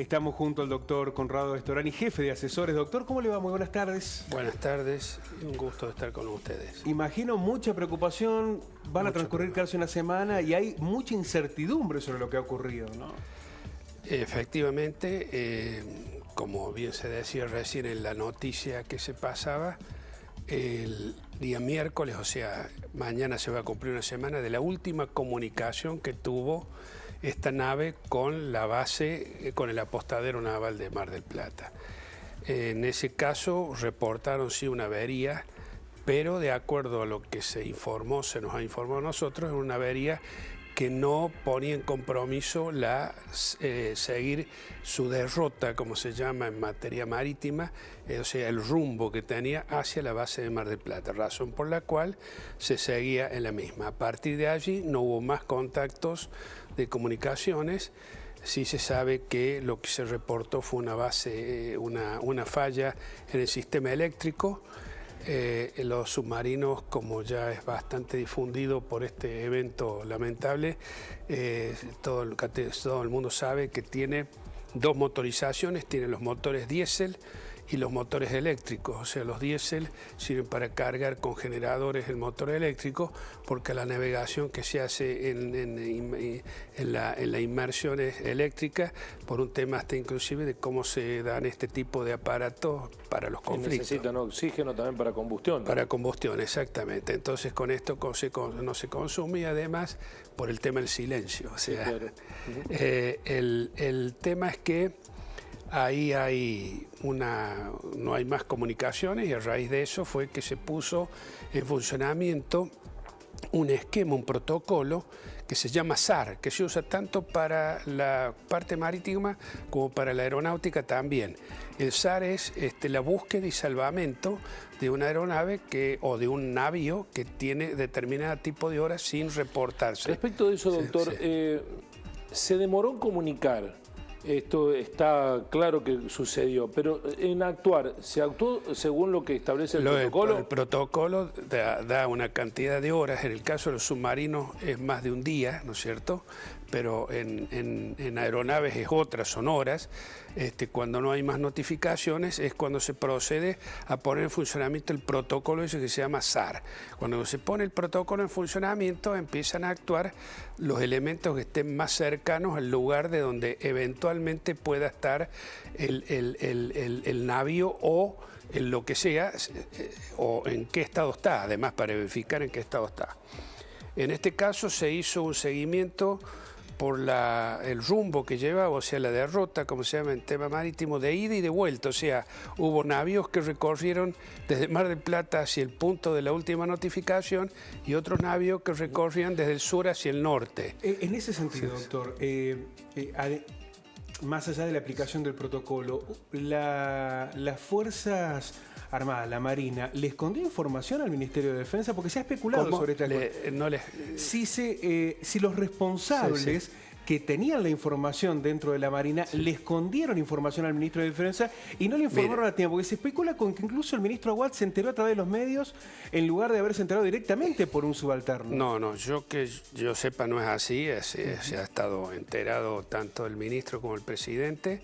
Estamos junto al doctor Conrado Storani, jefe de asesores. Doctor, ¿cómo le va? Muy buenas tardes. Buenas tardes, un gusto estar con ustedes. Imagino mucha preocupación, van a transcurrir casi una semana y hay mucha incertidumbre sobre lo que ha ocurrido, ¿no? Efectivamente, como bien se decía recién en la noticia que se pasaba, el día miércoles, o sea, mañana se va a cumplir una semana de la última comunicación que tuvo esta nave con la base, con el apostadero naval de Mar del Plata. En ese caso reportaron sí una avería, pero de acuerdo a lo que se informó, se nos ha informado a nosotros, es una avería que no ponía en compromiso seguir su derrota, como se llama en materia marítima, o sea, el rumbo que tenía hacia la base de Mar del Plata, razón por la cual se seguía en la misma. A partir de allí no hubo más contactos de comunicaciones. Sí se sabe que lo que se reportó fue una falla en el sistema eléctrico. Los submarinos, como ya es bastante difundido por este evento lamentable, todo el mundo sabe que tiene dos motorizaciones, tiene los motores diésel y los motores eléctricos. O sea, los diésel sirven para cargar con generadores el motor eléctrico, porque la navegación que se hace en la inmersión eléctrica, por un tema hasta inclusive de cómo se dan este tipo de aparatos para los conflictos. Necesitan oxígeno también para combustión, ¿no? Para combustión, exactamente. Entonces con esto no se consume, y además por el tema del silencio. O sea, sí, claro. El tema es que ahí no hay más comunicaciones, y a raíz de eso fue que se puso en funcionamiento un esquema, un protocolo que se llama SAR, que se usa tanto para la parte marítima como para la aeronáutica también. El SAR es la búsqueda y salvamento de una aeronave o de un navío que tiene determinado tipo de horas sin reportarse. Respecto de eso, doctor, sí. Se demoró en comunicar. Esto está claro que sucedió, pero en actuar, ¿se actuó según lo que establece el protocolo? El protocolo da una cantidad de horas. En el caso de los submarinos es más de un día, ¿no es cierto? Pero en aeronaves es son horas. Cuando no hay más notificaciones es cuando se procede a poner en funcionamiento el protocolo ese que se llama SAR. Cuando se pone el protocolo en funcionamiento, empiezan a actuar los elementos que estén más cercanos al lugar de donde eventualmente pueda estar el navío o lo que sea, o en qué estado está, además para verificar en qué estado está. En este caso se hizo un seguimiento por el rumbo que llevaba, o sea, la derrota, como se llama en tema marítimo, de ida y de vuelta. O sea, hubo navíos que recorrieron desde Mar del Plata hacia el punto de la última notificación y otros navíos que recorrían desde el sur hacia el norte. En ese sentido, doctor, más allá de la aplicación del protocolo, las Fuerzas Armadas, la Marina, ¿le escondió información al Ministerio de Defensa? Porque se ha especulado sobre esta cosa. Si los responsables que tenían la información dentro de la Marina le escondieron información al Ministro de Defensa y no le informaron a tiempo, porque se especula con que incluso el ministro Aguad se enteró a través de los medios en lugar de haberse enterado directamente por un subalterno. No, que yo sepa no es así. Se ha estado enterado tanto el ministro como el presidente.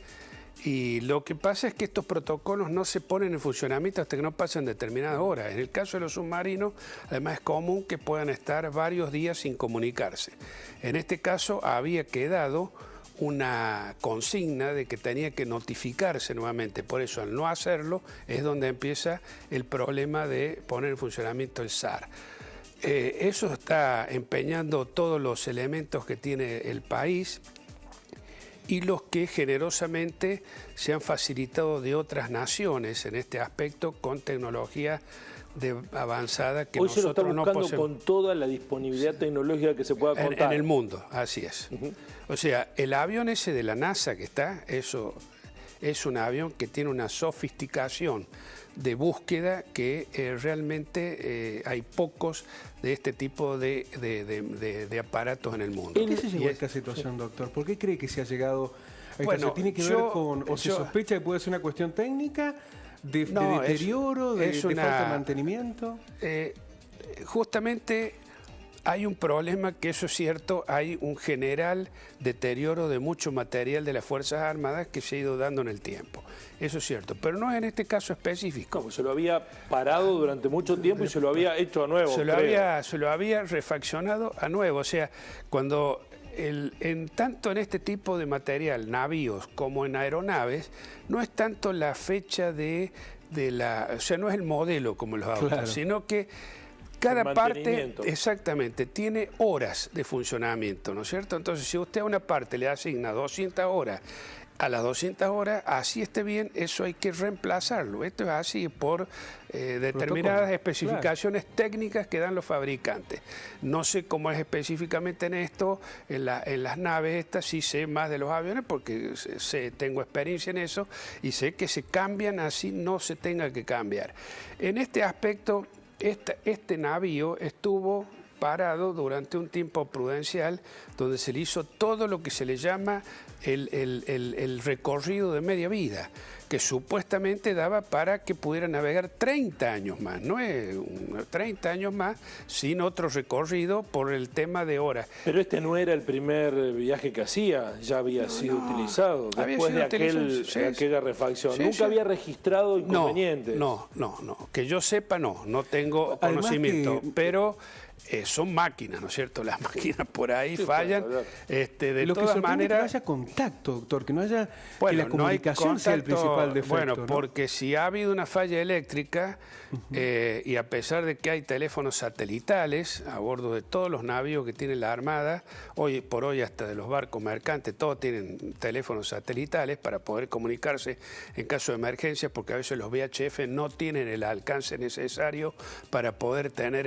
Y lo que pasa es que estos protocolos no se ponen en funcionamiento hasta que no pasan determinadas horas. En el caso de los submarinos, además es común que puedan estar varios días sin comunicarse. En este caso había quedado una consigna de que tenía que notificarse nuevamente. Por eso, al no hacerlo, es donde empieza el problema de poner en funcionamiento el SAR. Eso está empeñando todos los elementos que tiene el país y los que generosamente se han facilitado de otras naciones en este aspecto con tecnología avanzada que hoy nosotros se lo está buscando no poseemos. Con toda la disponibilidad tecnológica que se pueda contar. En el mundo, así es. O sea, el avión ese de la NASA que está, eso es un avión que tiene una sofisticación de búsqueda que realmente hay pocos de este tipo de aparatos en el mundo. ¿Por qué se llegó a esta situación, doctor? ¿Por qué cree que se ha llegado a esta situación? ¿Tiene que ver con, o se sospecha que puede ser una cuestión técnica, de deterioro, de falta de mantenimiento? Justamente hay un problema que eso es cierto, hay un general deterioro de mucho material de las Fuerzas Armadas que se ha ido dando en el tiempo. Eso es cierto, pero no es en este caso específico. Como se lo había parado durante mucho tiempo y se lo había hecho a nuevo. Se lo había refaccionado a nuevo. O sea, cuando tanto en este tipo de material, navíos como en aeronaves, no es tanto la fecha o sea, no es el modelo como los autos, claro, sino que cada parte, exactamente, tiene horas de funcionamiento, ¿no es cierto? Entonces, si usted a una parte le asigna 200 horas, a las 200 horas, así esté bien, eso hay que reemplazarlo. Esto es así por determinadas especificaciones técnicas que dan los fabricantes. No sé cómo es específicamente en esto, en las naves estas, sí sé más de los aviones porque tengo experiencia en eso y sé que se cambian así no se tenga que cambiar. En este aspecto, este navío estuvo parado durante un tiempo prudencial donde se le hizo todo lo que se le llama el recorrido de media vida, que supuestamente daba para que pudiera navegar 30 años más, no es 30 años más sin otro recorrido por el tema de horas. Pero este no era el primer viaje que hacía, ya había sido utilizado después de aquella refacción. Nunca había registrado inconvenientes. No, que yo sepa no tengo conocimiento, pero son máquinas, ¿no es cierto? Las máquinas por ahí fallan. De todas maneras, que no haya contacto, doctor, que no haya que la comunicación sea el principal defecto. Bueno, ¿no? porque si ha habido una falla eléctrica y a pesar de que hay teléfonos satelitales a bordo de todos los navíos que tiene la Armada, hoy por hoy hasta de los barcos mercantes, todos tienen teléfonos satelitales para poder comunicarse en caso de emergencia, porque a veces los VHF no tienen el alcance necesario para poder tener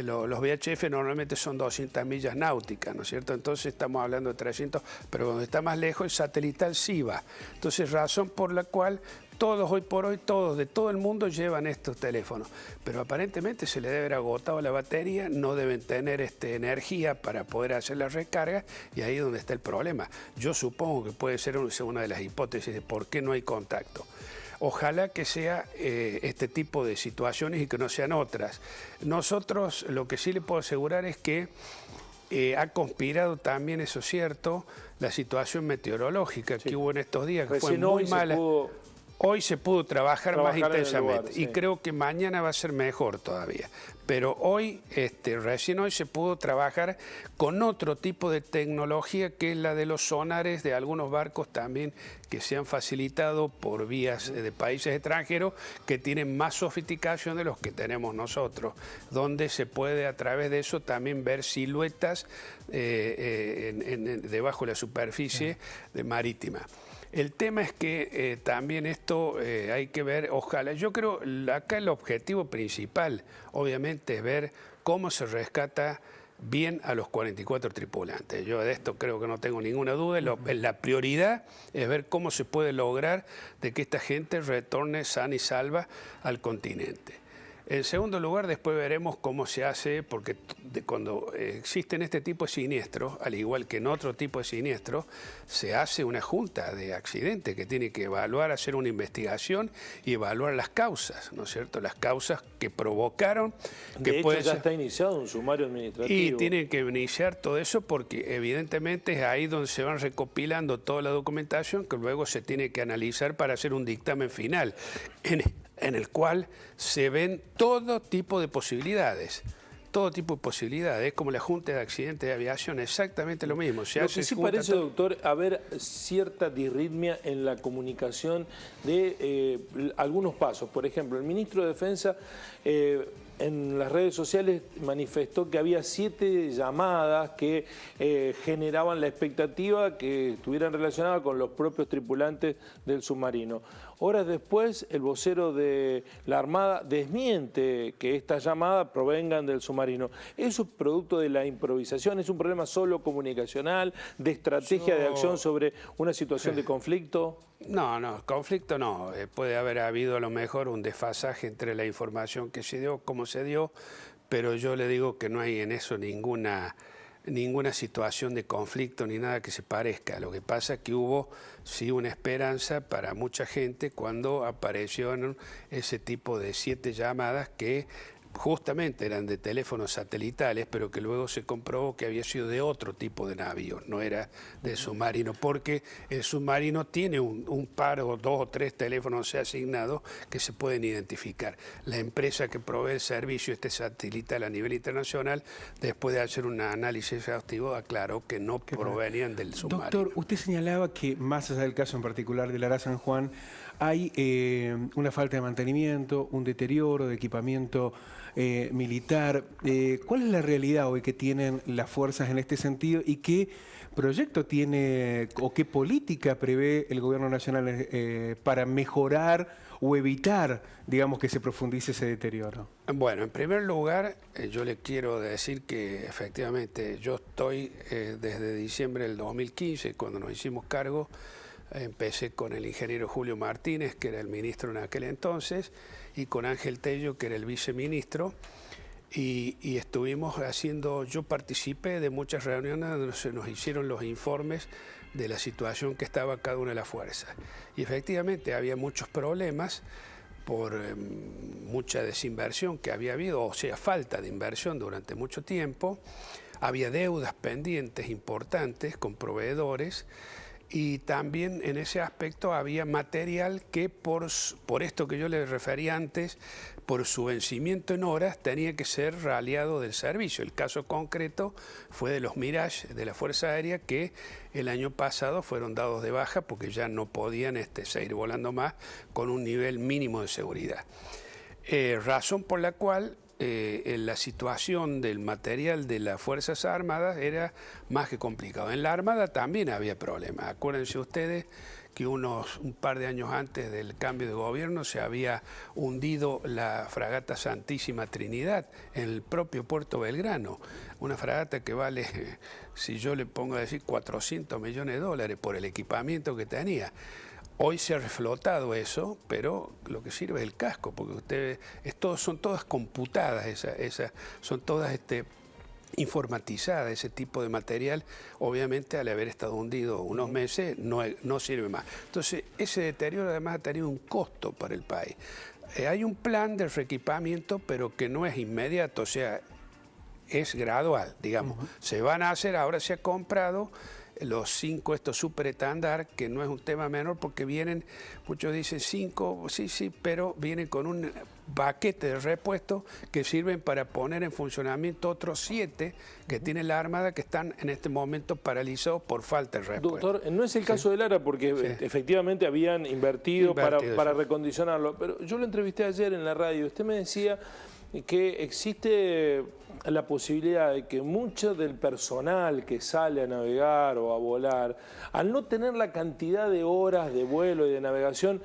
los VHF normalmente son 200 millas náuticas, ¿no es cierto? Entonces estamos hablando de 300, pero cuando está más lejos el satelital sí va. Entonces, razón por la cual todos, hoy por hoy, todos de todo el mundo llevan estos teléfonos. Pero aparentemente se le debe haber agotado la batería, no deben tener energía para poder hacer la recarga y ahí es donde está el problema. Yo supongo que puede ser una de las hipótesis de por qué no hay contacto. Ojalá que sea este tipo de situaciones y que no sean otras. Nosotros lo que sí le puedo asegurar es que ha conspirado también, eso es cierto, la situación meteorológica que hubo en estos días, que fue muy mala. Hoy se pudo trabajar más intensamente y creo que mañana va a ser mejor todavía. Pero hoy, recién hoy se pudo trabajar con otro tipo de tecnología que es la de los sonares de algunos barcos también que se han facilitado por vías de países extranjeros que tienen más sofisticación de los que tenemos nosotros, donde se puede a través de eso también ver siluetas debajo de la superficie marítima. El tema es que también esto hay que ver, ojalá, yo creo acá el objetivo principal obviamente es ver cómo se rescata bien a los 44 tripulantes. Yo de esto creo que no tengo ninguna duda, la prioridad es ver cómo se puede lograr de que esta gente retorne sana y salva al continente. En segundo lugar, después veremos cómo se hace, porque cuando existen este tipo de siniestros, al igual que en otro tipo de siniestros, se hace una junta de accidentes que tiene que evaluar, hacer una investigación y evaluar las causas, ¿no es cierto? Las causas que provocaron. De hecho, ya está iniciado un sumario administrativo. Y tienen que iniciar todo eso porque evidentemente es ahí donde se van recopilando toda la documentación que luego se tiene que analizar para hacer un dictamen final en el cual se ven todo tipo de posibilidades. Todo tipo de posibilidades, como la Junta de Accidentes de Aviación, exactamente lo mismo. Lo que sí parece, doctor, haber cierta disritmia en la comunicación de algunos pasos. Por ejemplo, el ministro de Defensa en las redes sociales manifestó que había 7 llamadas que generaban la expectativa que estuvieran relacionadas con los propios tripulantes del submarino. Horas después, el vocero de la Armada desmiente que estas llamadas provengan del submarino. ¿Eso es producto de la improvisación? ¿Es un problema solo comunicacional, de estrategia de acción sobre una situación de conflicto? No, conflicto no. Puede haber habido a lo mejor un desfasaje entre la información que se dio, cómo se dio, pero yo le digo que no hay en eso ninguna situación de conflicto ni nada que se parezca. Lo que pasa es que hubo sí una esperanza para mucha gente cuando aparecieron ese tipo de 7 llamadas que justamente eran de teléfonos satelitales, pero que luego se comprobó que había sido de otro tipo de navío, no era de submarino, porque el submarino tiene un par o 2 o 3 teléfonos asignados que se pueden identificar. La empresa que provee el servicio satelital a nivel internacional, después de hacer un análisis exhaustivo, aclaró que no provenían del submarino. Doctor, usted señalaba que, más allá del caso en particular del ARA San Juan, hay una falta de mantenimiento, un deterioro de equipamiento militar. ¿Cuál es la realidad hoy que tienen las fuerzas en este sentido y qué proyecto tiene o qué política prevé el Gobierno Nacional para mejorar o evitar, digamos, que se profundice ese deterioro? Bueno, en primer lugar, yo le quiero decir que efectivamente yo estoy desde diciembre del 2015, cuando nos hicimos cargo, empecé con el ingeniero Julio Martínez, que era el ministro en aquel entonces, y con Ángel Tello, que era el viceministro, y estuvimos haciendo, yo participé de muchas reuniones donde se nos hicieron los informes de la situación que estaba cada una de las fuerzas. Y efectivamente había muchos problemas por mucha desinversión que había habido, o sea, falta de inversión durante mucho tiempo. Había deudas pendientes importantes con proveedores, y también en ese aspecto había material que por esto que yo le refería antes, por su vencimiento en horas, tenía que ser raliado del servicio. El caso concreto fue de los Mirage de la Fuerza Aérea, que el año pasado fueron dados de baja porque ya no podían seguir volando más con un nivel mínimo de seguridad. Razón por la cual la situación del material de las Fuerzas Armadas era más que complicado. En la Armada también había problemas. Acuérdense ustedes que un par de años antes del cambio de gobierno se había hundido la fragata Santísima Trinidad en el propio puerto Belgrano. Una fragata que vale, si yo le pongo a decir, $400 millones por el equipamiento que tenía. Hoy se ha reflotado eso, pero lo que sirve es el casco, porque ustedes, son todas computadas, son todas informatizadas, ese tipo de material. Obviamente, al haber estado hundido unos meses, no sirve más. Entonces, ese deterioro además ha tenido un costo para el país. Hay un plan de reequipamiento, pero que no es inmediato, o sea, es gradual, digamos. Se van a hacer, ahora se ha comprado los 5 estos super estándar, que no es un tema menor porque vienen, muchos dicen 5, sí, pero vienen con un paquete de repuestos que sirven para poner en funcionamiento otros 7 que tiene la Armada, que están en este momento paralizados por falta de repuesto. Doctor, no es el caso del ARA porque efectivamente habían invertido para recondicionarlo, pero yo lo entrevisté ayer en la radio, usted me decía que existe la posibilidad de que mucho del personal que sale a navegar o a volar, al no tener la cantidad de horas de vuelo y de navegación,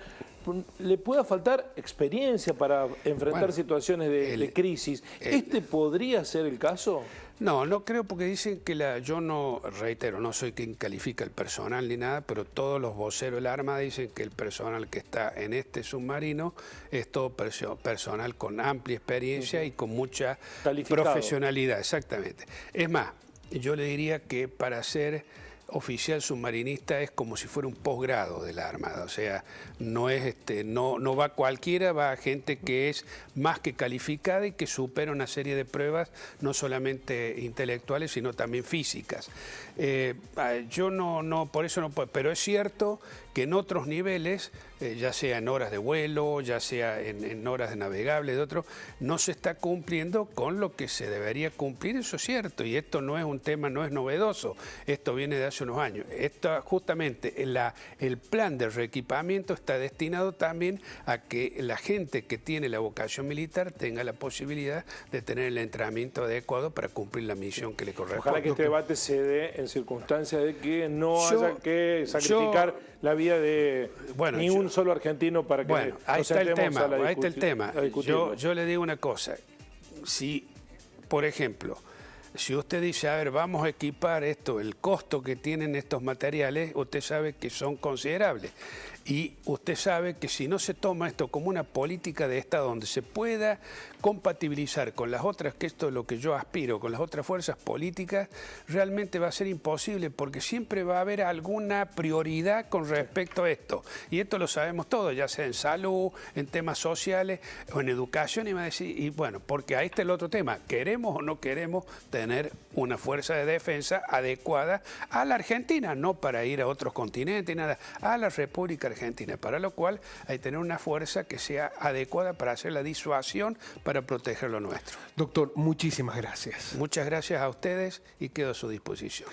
le pueda faltar experiencia para enfrentar situaciones de crisis. ¿Este podría ser el caso? No creo, porque dicen que yo no, reitero, no soy quien califica el personal ni nada, pero todos los voceros de la Armada dicen que el personal que está en este submarino es todo personal con amplia experiencia y con mucha profesionalidad, exactamente. Es más, yo le diría que para ser oficial submarinista es como si fuera un posgrado de la Armada, o sea, no va cualquiera, va gente que es más que calificada y que supera una serie de pruebas, no solamente intelectuales, sino también físicas. Yo por eso no puedo, pero es cierto que en otros niveles, ya sea en horas de vuelo, ya sea en horas de navegable, de otro, no se está cumpliendo con lo que se debería cumplir, eso es cierto, y esto no es un tema, no es novedoso, esto viene de hace unos años. Justamente el plan de reequipamiento está destinado también a que la gente que tiene la vocación militar tenga la posibilidad de tener el entrenamiento adecuado para cumplir la misión que le corresponde. Ojalá que este debate se dé en circunstancias de que no haya que sacrificar la vida de ni un solo argentino para que ahí está el tema. Yo le digo una cosa, si, por ejemplo, si usted dice, a ver, vamos a equipar esto, el costo que tienen estos materiales, usted sabe que son considerables. Y usted sabe que si no se toma esto como una política de Estado donde se pueda compatibilizar con las otras, que esto es lo que yo aspiro, con las otras fuerzas políticas, realmente va a ser imposible porque siempre va a haber alguna prioridad con respecto a esto. Y esto lo sabemos todos, ya sea en salud, en temas sociales o en educación, y va a decir, y bueno, porque ahí está el otro tema, ¿queremos o no queremos tener una fuerza de defensa adecuada a la Argentina? No para ir a otros continentes, nada, a la República Argentina, para lo cual hay que tener una fuerza que sea adecuada para hacer la disuasión, para proteger lo nuestro. Doctor, muchísimas gracias. Muchas gracias a ustedes y quedo a su disposición.